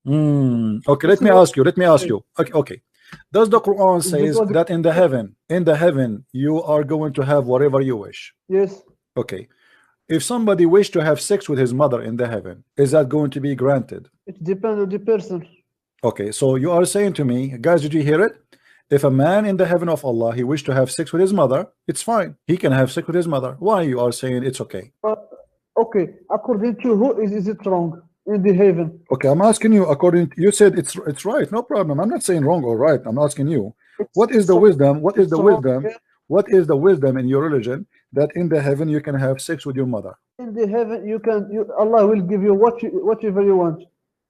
Okay, This let me is what ask you. Let me ask you. Okay. Does the Quran is says because that in the heaven, you are going to have whatever you wish? yes, Okay. If somebody wished to have sex with his mother in the heaven, is that going to be granted? it depends on the person. Okay, so you are saying to me, guys, did you hear it? If a man in the heaven of Allah, he wished to have sex with his mother, it's fine. He can have sex with his mother. Why you are saying it's okay? Okay, according to who is it wrong in the heaven? Okay, I'm asking you, according you said it's right, no problem. I'm not saying wrong or right. I'm asking you, what is It's the wrong. wisdom? What is the It's wrong wisdom? here. What is the wisdom in your religion that in the heaven you can have sex with your mother? In the heaven, Allah will give you whatever you want.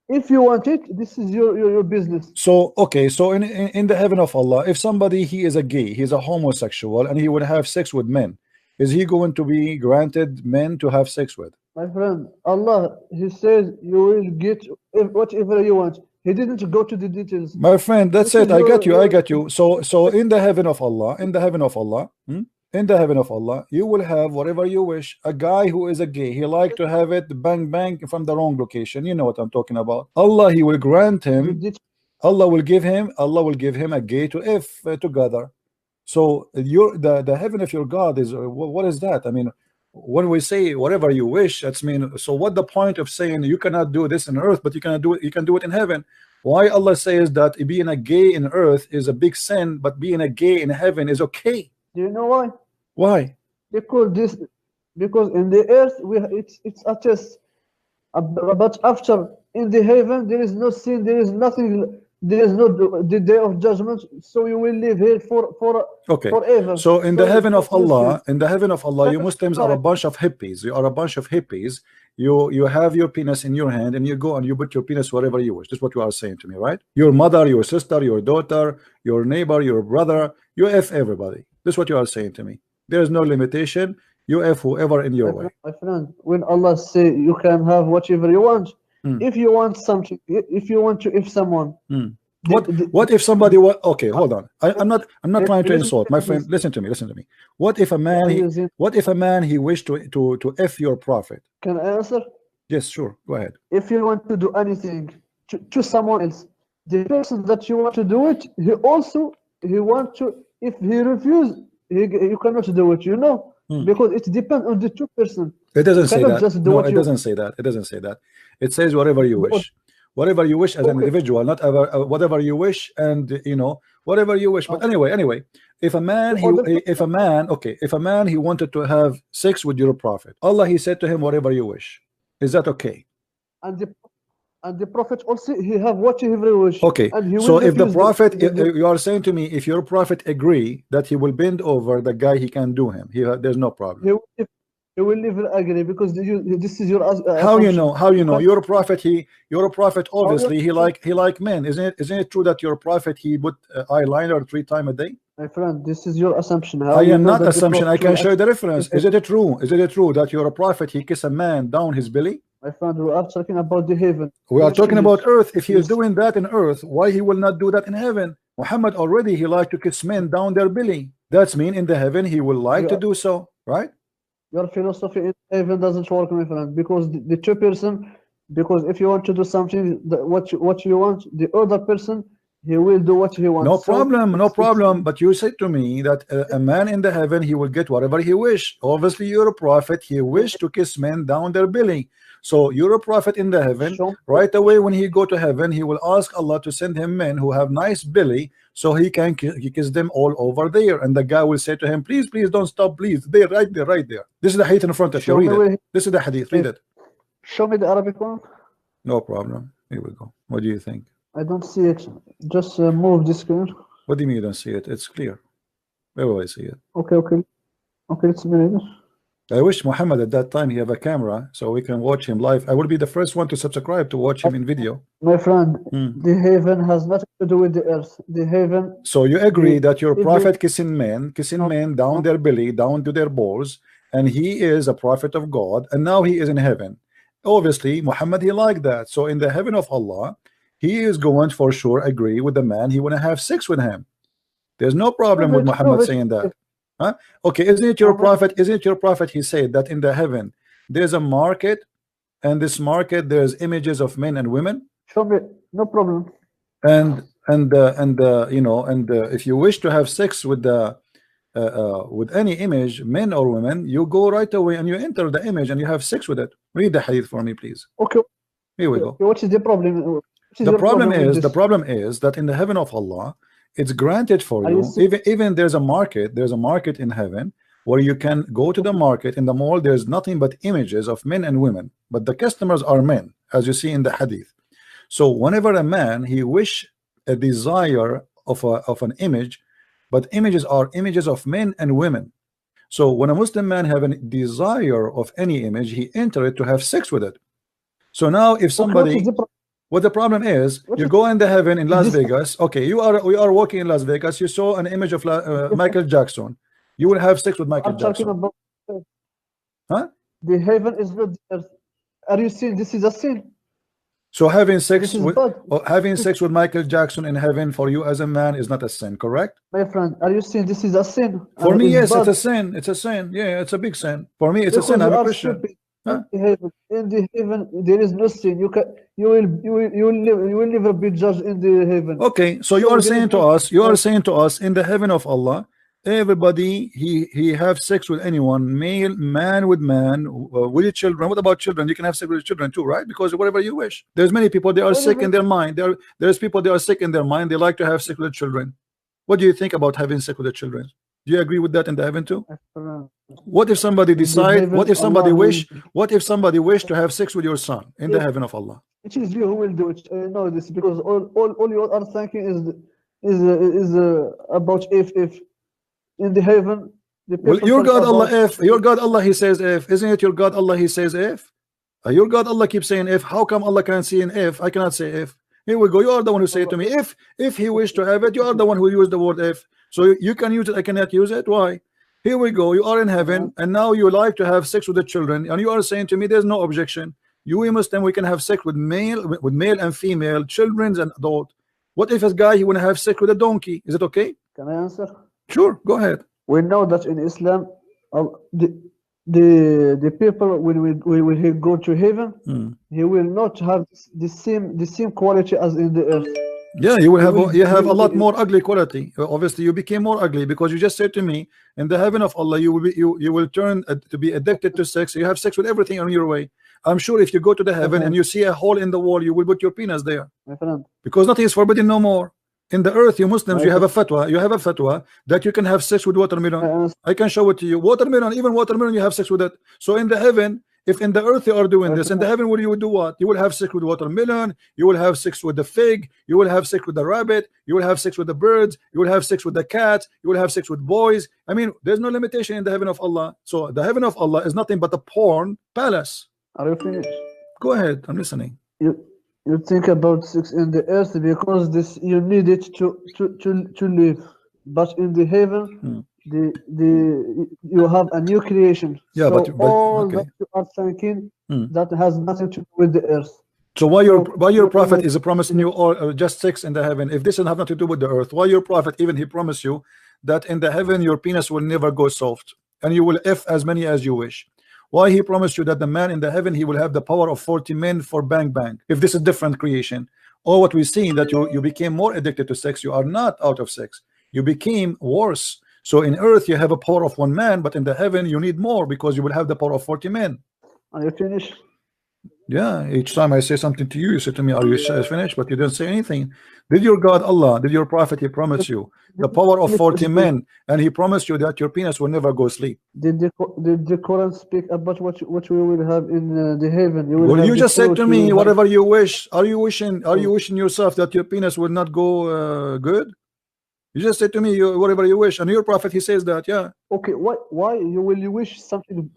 If you want it, this is your business. So okay, so in the heaven of Allah, if somebody he is a gay, he's a homosexual, and he would have sex with men, is he going to be granted men to have sex with? My friend, Allah, He says you will get whatever you want. He didn't go to the details. My friend, that's This it. is I got you. I your got you. So in the heaven of Allah, in the heaven of Allah, in the heaven of Allah, you will have whatever you wish. A guy who is a gay, he like to have it bang bang from the wrong location. You know what I'm talking about. Allah, he will grant the him. det- Allah will give him a gay to if together. So the heaven of your God is what is that? I mean, when we say whatever you wish, that's mean. So what the point of saying you cannot do this in earth, but you cannot do it? You can do it in heaven. Why Allah says that being a gay in earth is a big sin, but being a gay in heaven is okay? Do you know why? Why? Because in the earth it's a test. But after in the heaven there is no sin, there is nothing, there is no the day of judgment. So you will live here Okay. forever. So in the heaven of it's no sin. Allah, you Muslims are a bunch of hippies. You are a bunch of hippies. You have your penis in your hand and you go and you put your penis wherever you wish. That's what you are saying to me, right? Your mother, your sister, your daughter, your neighbor, your brother, you F everybody. That's what you are saying to me. There is no limitation. You F whoever in your way. My friend, when Allah say you can have whatever you want, if you want something, if you want to, if someone, What if somebody okay, hold on. I'm not trying to listen insult to my me, friend. Listen to me. What if a you are man using, he wished to F your prophet? can I answer? Yes, sure. Go ahead. If you want to do anything to someone else, the person that you want to do it, he want to, if he refuse, you cannot do it, because it depends on the two person. It doesn't You say cannot that. just do No, what it you doesn't say that. It doesn't say that. It says whatever you wish. Whatever you wish as an Okay. individual, not ever whatever you wish, and whatever you wish. But anyway, if a man he wanted to have sex with your prophet, Allah he said to him whatever you wish. Is that okay? and the prophet also, he have whatever he wish. Okay, And he so will if the refuse prophet, you are saying to me, if your prophet agree that he will bend over the guy, he can do him. There's no problem. he will never agree because this is your How you assumption. know? How you know? can't- Your prophet obviously he like men. Isn't it true that your prophet he put eyeliner 3 times a day? My friend, this is your assumption. How I you am know not that the assumption. I prophet can will show you the accept reference. it? Is it true? Is it true that your prophet he kiss a man down his belly? My friend, we are talking about the heaven. We are talking about earth. If he is Yes. doing that in earth, why he will not do that in heaven? Muhammad already he like to kiss men down their belly. That's mean in the heaven he will like to do so, right? Your philosophy in heaven doesn't work, my friend, because the two person, because if you want to do something, what you want, the other person, he will do what he wants. No So problem, no it's- problem. But you said to me that a man in the heaven he will get whatever he wish. Obviously, you're a prophet. He wished to kiss men down their belly. So you're a prophet in the heaven. Sure. Right away, when he go to heaven, he will ask Allah to send him men who have nice belly, so he can kiss them all over there. And the guy will say to him, "Please, please don't stop, please." There, right there, right there. This is the hadith in front of you. Show me Read where it. This is the hadith. Read it. Show me the Arabic one. No problem. Here we go. What do you think? I don't see it. Just move the screen. What do you mean you don't see it? It's clear. Everybody see it. Okay, let's read it. I wish Muhammad at that time he have a camera so we can watch him live. I will be the first one to subscribe to watch him in video. My friend, the heaven has nothing to do with the earth. The heaven. So you agree that your if prophet kissing men down their belly, down to their balls, and he is a prophet of God, and now he is in heaven. Obviously, Muhammad he like that. So in the heaven of Allah, he is going for sure agree with the man. He want to have sex with him. There's no problem with Muhammad saying that. Huh? Okay, isn't it your prophet? Isn't it your prophet? He said that in the heaven there's a market, and this market there's images of men and women. Show me. No problem. You know, if you wish to have sex with any image, men or women, you go right away and you enter the image and you have sex with it. Read the hadith for me, please. Okay. Here we go. What is the problem? What is The your problem problem with is, the this? problem is that in the heaven of Allah, it's granted for Are you you. Even there's a market in heaven where you can go to the market. In the mall, there's nothing but images of men and women, but the customers are men, as you see in the hadith. So whenever a man he wish a desire of an image, but images are images of men and women. So when a Muslim man have a desire of any image, he enter it to have sex with it. So now if somebody, what the problem is, you go in the heaven in Las Vegas. Okay, we are walking in Las Vegas. You saw an image of Michael Jackson. You will have sex with Michael Jackson. About, huh? The heaven is not the earth. Are you saying this is a sin? So having sex with Michael Jackson in heaven for you as a man is not a sin, correct? My friend, are you saying this is a sin? For me, yes, it's a sin. It's a sin. Yeah, it's a big sin. For me, it's a sin. I'm a Christian. Huh? In the heaven, there is no sin. You will never be judged in the heaven. Okay, so you are saying to us, in the heaven of Allah, everybody he have sex with anyone, man with man, with your children. What about children? You can have sex with your children too, right? Because whatever you wish. There's many people, they are sick in their mind. There's people, they are sick in their mind. They like to have sex with their children. What do you think about having sex with their children? Do you agree with that in the heaven too? What if somebody decide? What if somebody wish? What if somebody wish to have sex with your son in the heaven of Allah? It is you who will do it. I know this because all you are thinking is about if in the heaven. Well, your God Allah, if your God Allah, he says if, isn't it your God Allah, he says if? Your God Allah keeps saying if. How come Allah can see an if? I cannot say if. Here we go. You are the one who say it to me. If he wished to have it, you are the one who used the word if. So you can use it, I cannot use it. Why? Here we go. You are in heaven, and now you like to have sex with the children, and you are saying to me, there's no objection. You Muslim, we can have sex with male and female, children and adult. What if a guy he want to have sex with a donkey? Is it okay? Can I answer? Sure, go ahead. We know that in Islam, the people when he go to heaven, he will not have the same quality as in the earth. Yeah, you have a lot more ugly quality. Obviously, you became more ugly because you just said to me, in the heaven of Allah, you will turn to be addicted to sex. You have sex with everything on your way. I'm sure if you go to the heaven and you see a hole in the wall, you will put your penis there, because nothing is forbidden no more. In the earth, you Muslims, you have a fatwa. You have a fatwa that you can have sex with watermelon. I can show it to you. Watermelon, even watermelon, you have sex with it. So in the heaven, if in the earth you are doing this, in the heaven, will you do what? You will have sex with watermelon. You will have sex with the fig. You will have sex with the rabbit. You will have sex with the birds. You will have sex with the cats. You will have sex with boys. I mean, there's no limitation in the heaven of Allah. So the heaven of Allah is nothing but a porn palace. Are you finished? Go ahead. I'm listening. You think about sex in the earth because this you need it to live, but in the heaven, you have a new creation. Yeah, so but all okay. that you are thinking that has nothing to do with the earth. So why your prophet is promising you all just sex in the heaven? If this has nothing to do with the earth, why your prophet even he promised you that in the heaven your penis will never go soft and you will F as many as you wish? Why he promised you that the man in the heaven he will have the power of 40 men for bang bang? If this is different creation, or what we see that you became more addicted to sex, you are not out of sex, you became worse. So in earth you have a power of 1 man, but in the heaven you need more because you will have the power of 40 men. Are you finished? Yeah, each time I say something to you, you say to me, are you finished? But you didn't say anything. Did your God Allah, did your prophet he promise you the power of 40 men, and he promised you that your penis will never go sleep? Did the Quran speak about what we will have in the heaven? Well, you just said to me whatever you wish. Are you wishing yourself that your penis will not go good? You just said to me whatever you wish, and your prophet he says that. Yeah. Okay, why you wish something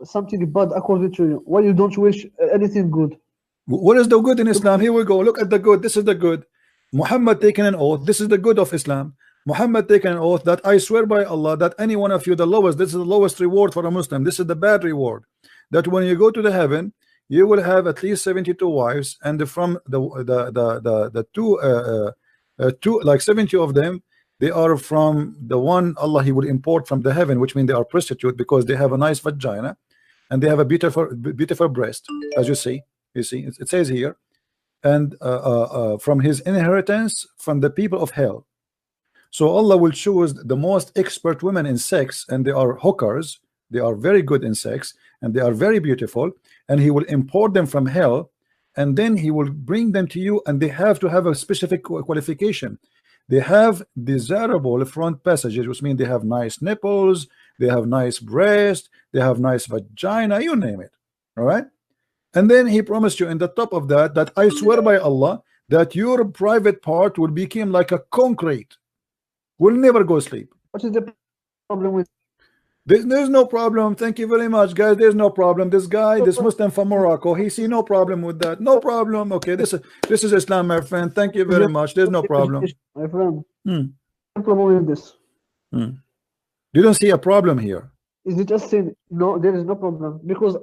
bad according to you? Why you don't wish anything good? What is the good in Islam? Here we go. Look at the good. This is the good. Muhammad taken an oath. This is the good of Islam. Muhammad taken an oath that I swear by Allah that any one of you, the lowest, this is the lowest reward for a Muslim. This is the bad reward. That when you go to the heaven, you will have at least 72 wives, and from the two like 70 of them, they are from the one Allah he will import from the heaven, which means they are prostitute because they have a nice vagina and they have a beautiful breast, as you see. You see, it says here, and from his inheritance from the people of hell. So Allah will choose the most expert women in sex, and they are hookers. They are very good in sex, and they are very beautiful, and he will import them from hell, and then he will bring them to you, and they have to have a specific qualification. They have desirable front passages, which means they have nice nipples, they have nice breast, they have nice vagina, you name it. All right. And then he promised you in the top of that, that I swear by Allah that your private part will become like a concrete, will never go sleep. What is the problem with? There's no problem. Thank you very much, guys. There's no problem. This guy, this Muslim from Morocco, he see no problem with that. No problem. Okay, this is Islam, my friend. Thank you very much. There's no problem. My friend. Hmm. No problem with this. You don't see a problem here. Is it a sin? No, there is no problem because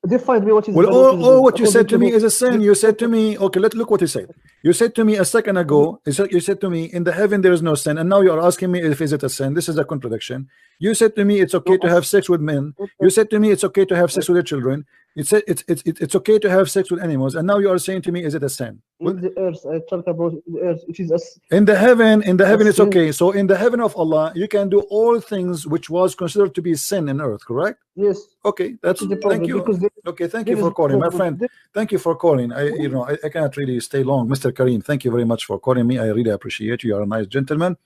define me what is. Well, all what you said to me is a sin. You said to me, okay, look what he said. You said to me a second ago, you said to me, in the heaven there is no sin, and now you are asking me if is it a sin. This is a contradiction. You said to me it's okay to have sex with men. You said to me it's okay to have sex with your children. You said it's okay to have sex with animals, and now you are saying to me, is it a sin? In the earth, I talk about the earth. It is a in the heaven it's okay. So in the heaven of Allah, you can do all things which was considered to be sin in earth, correct? Yes. Okay, that's thank you. Okay, thank you for calling, my friend. Thank you for calling. I cannot really stay long, Mr. Kareem. Thank you very much for calling me. I really appreciate you. You are a nice gentleman,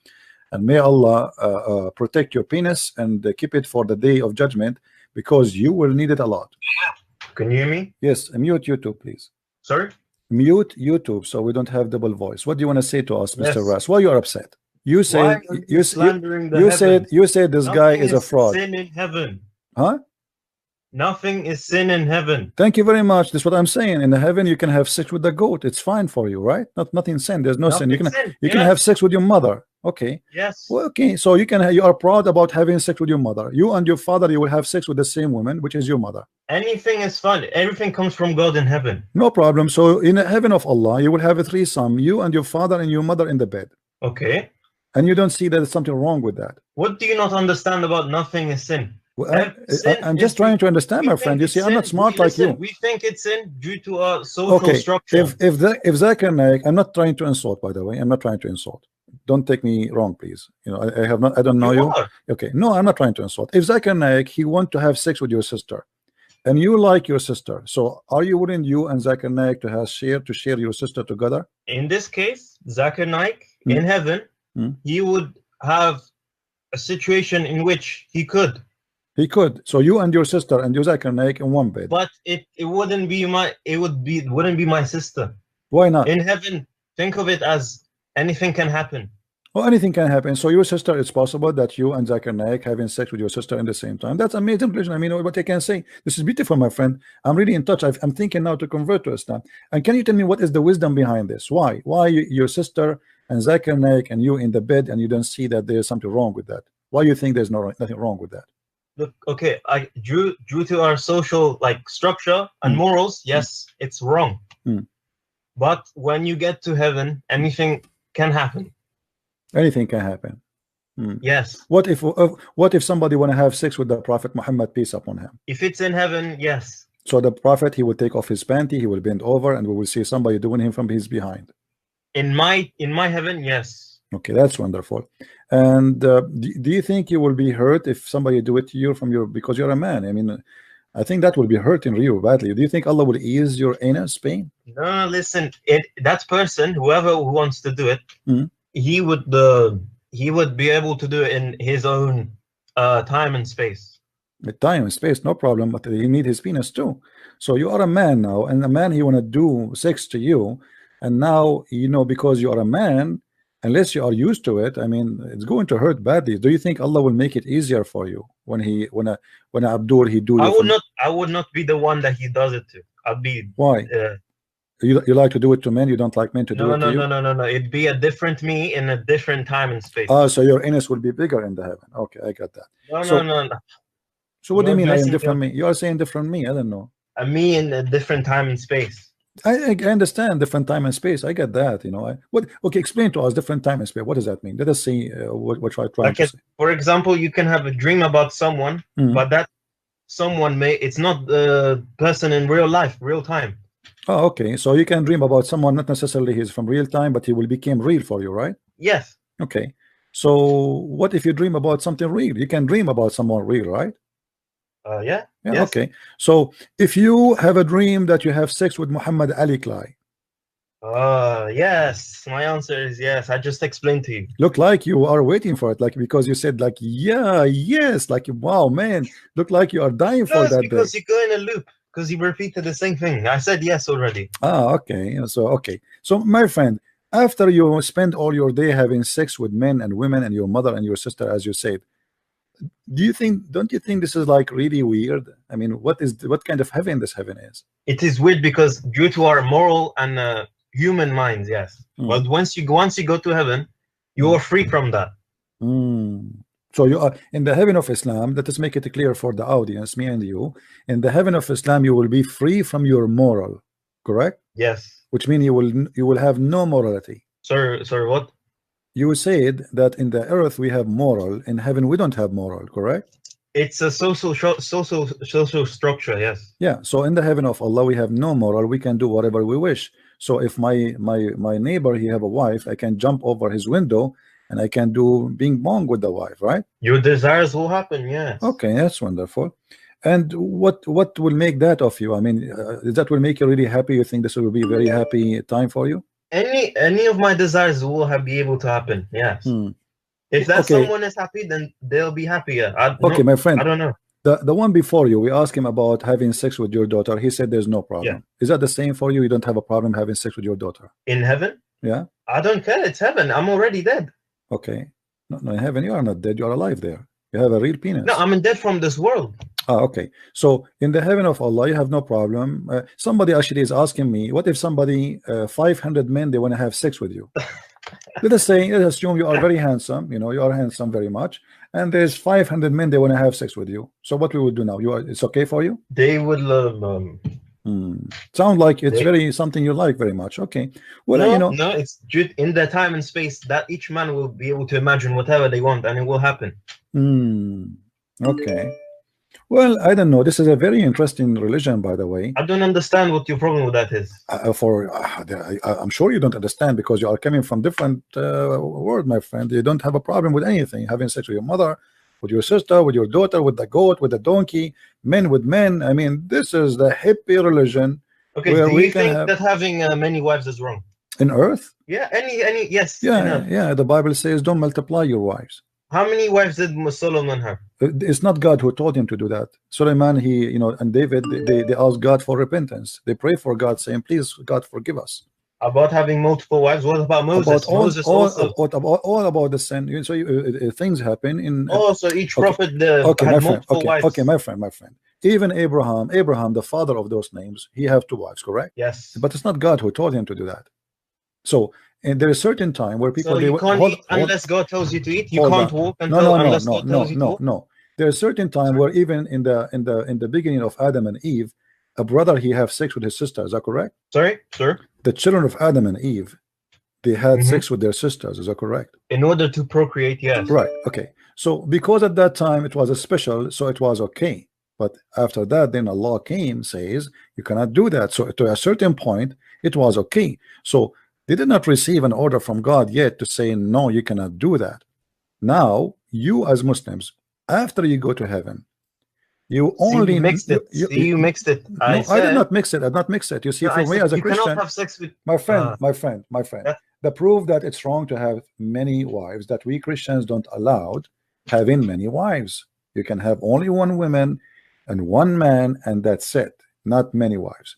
and may Allah protect your penis and keep it for the day of judgment, because you will need it a lot. Can you hear me? Yes, mute YouTube, please. Sorry? Mute YouTube so we don't have double voice. What do you want to say to us, Mr. Yes. Ras? Why you are upset? You said you said this Nothing guy is a fraud. Sin in heaven. Huh? Nothing is sin in heaven. Thank you very much. That's what I'm saying. In the heaven, you can have sex with the goat. It's fine for you, right? Nothing sin. There's no sin. You can have sex with your mother. Okay. Yes. Well, okay. So you are proud about having sex with your mother. You and your father, you will have sex with the same woman, which is your mother. Anything is fun. Everything comes from God in heaven. No problem. So in the heaven of Allah, you will have a threesome. You and your father and your mother in the bed. Okay. And you don't see that there's something wrong with that. What do you not understand about nothing is sin? Well, I'm just trying to understand, my friend. You see, I'm not smart like you. We think it's sin due to our social structure. If Zakir Naik, I'm not trying to insult, by the way. I'm not trying to insult. Don't take me wrong, please. You know, I don't know you. Okay, no, I'm not trying to insult. If Zakir Naik, he want to have sex with your sister, and you like your sister, so are you willing, you and Zakir Naik, to share your sister together? In this case, Zakir Naik in heaven, he would have a situation in which he could. He could. So you and your sister and your Zakir Naik in one bed. But it wouldn't be wouldn't be my sister. Why not? In heaven, think of it as anything can happen. Well, anything can happen. So your sister, it's possible that you and Zakir Naik having sex with your sister in the same time. That's amazing. I mean, what I can say. This is beautiful, my friend. I'm really in touch. I'm thinking now to convert to Islam. And can you tell me what is the wisdom behind this? Why? Why your sister and Zakir Naik and you in the bed, and you don't see that there's something wrong with that? Why you think there's nothing wrong with that? Look, okay, due to our social structure and morals, yes, it's wrong. But when you get to heaven, anything can happen. Anything can happen. Yes. What if somebody want to have sex with the Prophet Muhammad, peace upon him? If it's in heaven, yes. So the Prophet, he will take off his panty, he will bend over, and we will see somebody doing him from his behind. In my heaven, yes. Okay, that's wonderful. And do you think you will be hurt if somebody do it to you because you're a man? I mean, I think that will be hurting you badly. Do you think Allah will ease your anus pain? No, listen. That person, whoever who wants to do it, he would be able to do it in his own time and space. With time and space, no problem. But he need his penis too. So you are a man now, and a man, he want to do sex to you, and now because you are a man. Unless you are used to it, I mean, it's going to hurt badly. Do you think Allah will make it easier for you when Abdul he do? I would not be the one that he does it to. I'd be. Why? You like to do it to men? You don't like men to do it to you? No. It'd be a different me in a different time and space. So your anus will be bigger in the heaven. Okay, I got that. No. So what do you mean? I am different me? You are saying different me? I don't know. A me in a different time and space. I understand different time and space. I get that. Okay, explain to us different time and space. What does that mean? Let us see what I try to say. For example, you can have a dream about someone, but that someone it's not the person in real life, real time. Oh, okay. So you can dream about someone, not necessarily he's from real time, but he will become real for you, right? Yes. Okay. So what if you dream about something real? You can dream about someone real, right? Yeah. Yeah. Yes. Okay. So if you have a dream that you have sex with Muhammad Ali Clay, yes. My answer is yes. I just explained to you. look like you are waiting for it, like because you said like yeah, yes, like wow, man, look like you are dying No, for it's that day. because you go in a loop because you repeated the same thing. I said yes already. Ah, okay. So okay. So my friend, after you spend all your day having sex with men and women and your mother and your sister, as you said, don't you think this is like really weird? I mean, what kind of heaven this heaven is? It is weird because due to our moral and human minds, yes. But once you go to heaven, you are free from that. So you are in the heaven of Islam. Let us make it clear for the audience, me and you. In the heaven of Islam, you will be free from your moral, correct? Yes. Which means you will have no morality. Sorry, what? You said that in the earth we have moral, in heaven we don't have moral, correct? It's a social structure, yes. Yeah. So in the heaven of Allah we have no moral. We can do whatever we wish. So if my neighbor, he have a wife, I can jump over his window and I can do bing bong with the wife, right? Your desires will happen, yes. Okay, that's wonderful. And what will make that of you? I mean, that will make you really happy? You think this will be a very happy time for you? Any of my desires will be able to happen, yes. If that someone is happy, then they'll be happier. Okay, my friend, I don't know. The one before you, we asked him about having sex with your daughter. He said there's no problem. Yeah. Is that the same for you? You don't have a problem having sex with your daughter? In heaven? Yeah. I don't care. It's heaven. I'm already dead. Okay. No, in heaven you are not dead. You are alive there. You have a real penis. No, I'm dead from this world. Ah, okay. So in the heaven of Allah, you have no problem. Somebody actually is asking me, what if somebody, 500 men, they want to have sex with you? let's assume you are very handsome. You know, you are handsome very much, and there's 500 men, they want to have sex with you. So what we would do now? It's okay for you? They would sound like it's very something you like very much. Okay. Well, no, you know, no, it's in the time and space that each man will be able to imagine whatever they want, and it will happen. Okay. Well, I don't know. This is a very interesting religion, by the way. I don't understand what your problem with that is. I'm sure you don't understand because you are coming from different world, my friend. You don't have a problem with anything. Having sex with your mother, with your sister, with your daughter, with the goat, with the donkey, men with men. I mean, this is the hippie religion. Okay, do you think that having many wives is wrong? In earth? Yeah, yes. Yeah. The Bible says don't multiply your wives. How many wives did Solomon have? It's not God who told him to do that. Solomon, and David, they asked God for repentance. They pray for God, saying, "Please, God, forgive us." About having multiple wives. What about Moses? All about the sin. So things happen in. So each prophet had multiple wives. Okay, my friend. Even Abraham, the father of those names, he have 2 wives, correct? Yes. But it's not God who told him to do that. So. And there is a certain time where people you can't eat unless God tells you to eat. You can't walk unless God tells you to walk. No. There's a certain time where even in the beginning of Adam and Eve, a brother he have sex with his sister. Is that correct? Sorry, sir. The children of Adam and Eve, they had sex with their sisters. Is that correct? In order to procreate, yes. Right. Okay. So because at that time it was a special, so it was okay. But after that, then Allah came, says you cannot do that. So to a certain point, it was okay. So they did not receive an order from God yet to say, no, you cannot do that. Now, you as Muslims, after you go to heaven, you only you mixed it. You mixed it. I did not mix it. I did not mix it. You see, for me as a Christian, have sex with my friend. The proof that it's wrong to have many wives, that we Christians don't allow having many wives. You can have only 1 woman and 1 man, and that's it. Not many wives.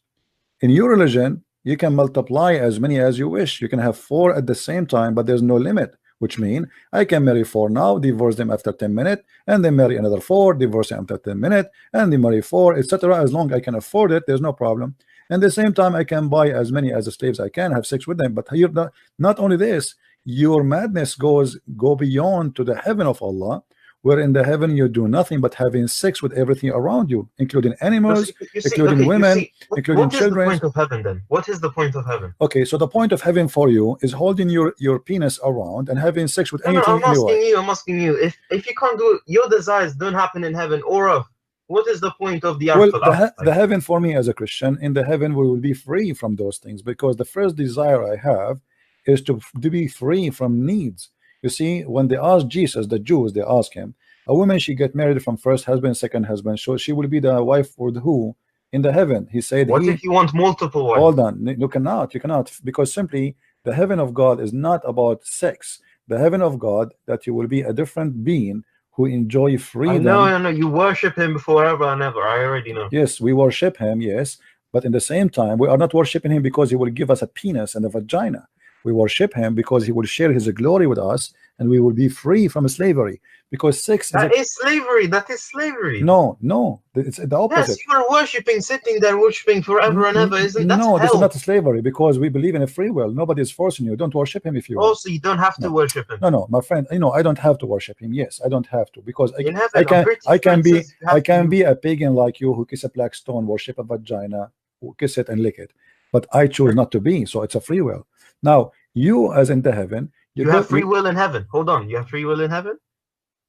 In your religion, you can multiply as many as you wish. You can have 4 at the same time, but there's no limit, which means I can marry 4 now, divorce them after 10 minutes, and then marry another 4, divorce them after 10 minutes, and then marry 4, etc. As long as I can afford it, there's no problem. And at the same time, I can buy as many as the slaves I can, have sex with them. But here, not only this, your madness go beyond to the heaven of Allah, where in the heaven you do nothing but having sex with everything around you, including animals, including women, including children. What is the point of heaven then? What is the point of heaven? Okay, so the point of heaven for you is holding your penis around and having sex with anything. I'm asking you. If you can't do it, your desires don't happen in heaven or earth. what is the point of the Well, afterlife? the heaven for me as a Christian, in the heaven we will be free from those things, because the first desire I have is to be free from needs. You see, when they asked Jesus, the Jews, they asked him, a woman, she get married from first husband, second husband, so she will be the wife with who in the heaven? He said, what if you want multiple wives? hold on, you cannot, because simply the heaven of God is not about sex. The heaven of God, that you will be a different being who enjoy freedom. I know, you worship him forever and ever. I already know. Yes, we worship him, yes, but in the same time, we are not worshiping him because he will give us a penis and a vagina. We worship him because he will share his glory with us, and we will be free from slavery. Because sex is slavery. That is slavery. No, it's the opposite. Yes, you are worshiping, sitting there worshiping forever and ever. Isn't that no? hell? This is not slavery, because we believe in a free will. Nobody is forcing you. Don't worship him if you want. Also, you don't have to worship him. No, my friend. I don't have to worship him. Yes, I don't have to, because I can be a pagan like you who kiss a black stone, worship a vagina, kiss it and lick it. But I choose not to be. So it's a free will. Now you, as in the heaven, you have free will in heaven. Hold on, you have free will in heaven.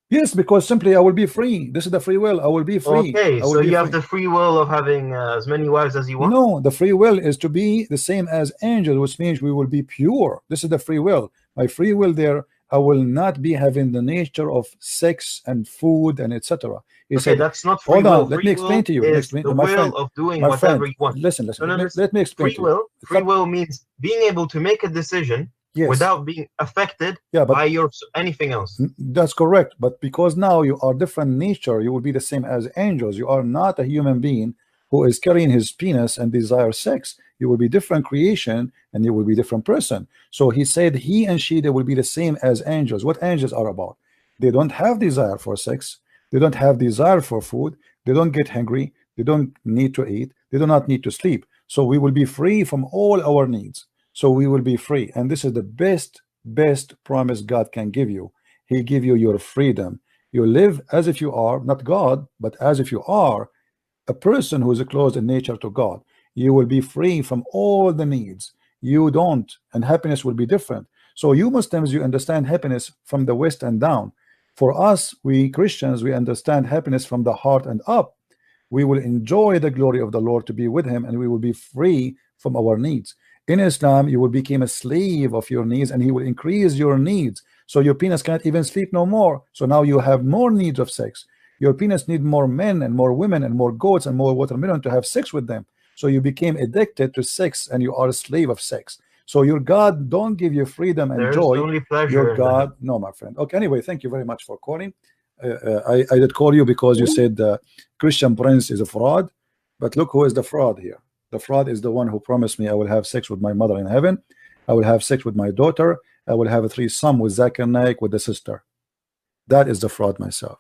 Yes, because simply I will be free. This is the free will. I will be free. Okay, so you have the free will of having as many wives as you want? No, the free will is to be the same as angels, which means we will be pure. This is the free will. My free will there, I will not be having the nature of sex and food and etc. Okay, that's not free will. Hold on, let me explain to you. The will of doing whatever you want. Listen. Let me explain to you. Free will means being able to make a decision without being affected by anything else. That's correct. But because now you are different nature, you will be the same as angels. You are not a human being who is carrying his penis and desire sex. You will be different creation, and you will be different person. So he said he and she, they will be the same as angels. What angels are about? They don't have desire for sex. They don't have desire for food. They don't get hungry. They don't need to eat. They do not need to sleep. So we will be free from all our needs. So we will be free, and this is the best promise God can give you. He give you your freedom. You live as if you are not God, but as if you are a person who is close in nature to God. You will be free from all the needs. You don't, and happiness will be different. So you Muslims, you understand happiness from the west and down. For us, we Christians, we understand happiness from the heart and up. We will enjoy the glory of the Lord to be with him, and we will be free from our needs. In Islam, you will become a slave of your needs, and he will increase your needs. So your penis can't even sleep no more. So now you have more needs of sex. Your penis need more men and more women and more goats and more watermelon to have sex with them. So you became addicted to sex, and you are a slave of sex. So your God don't give you freedom and joy. Only pleasure. Your God, no, my friend. Okay, anyway, thank you very much for calling. I did call you because you said Christian Prince is a fraud, but look who is the fraud here. The fraud is the one who promised me I will have sex with my mother in heaven. I will have sex with my daughter. I will have a threesome with Zakir Naik with the sister. That is the fraud myself.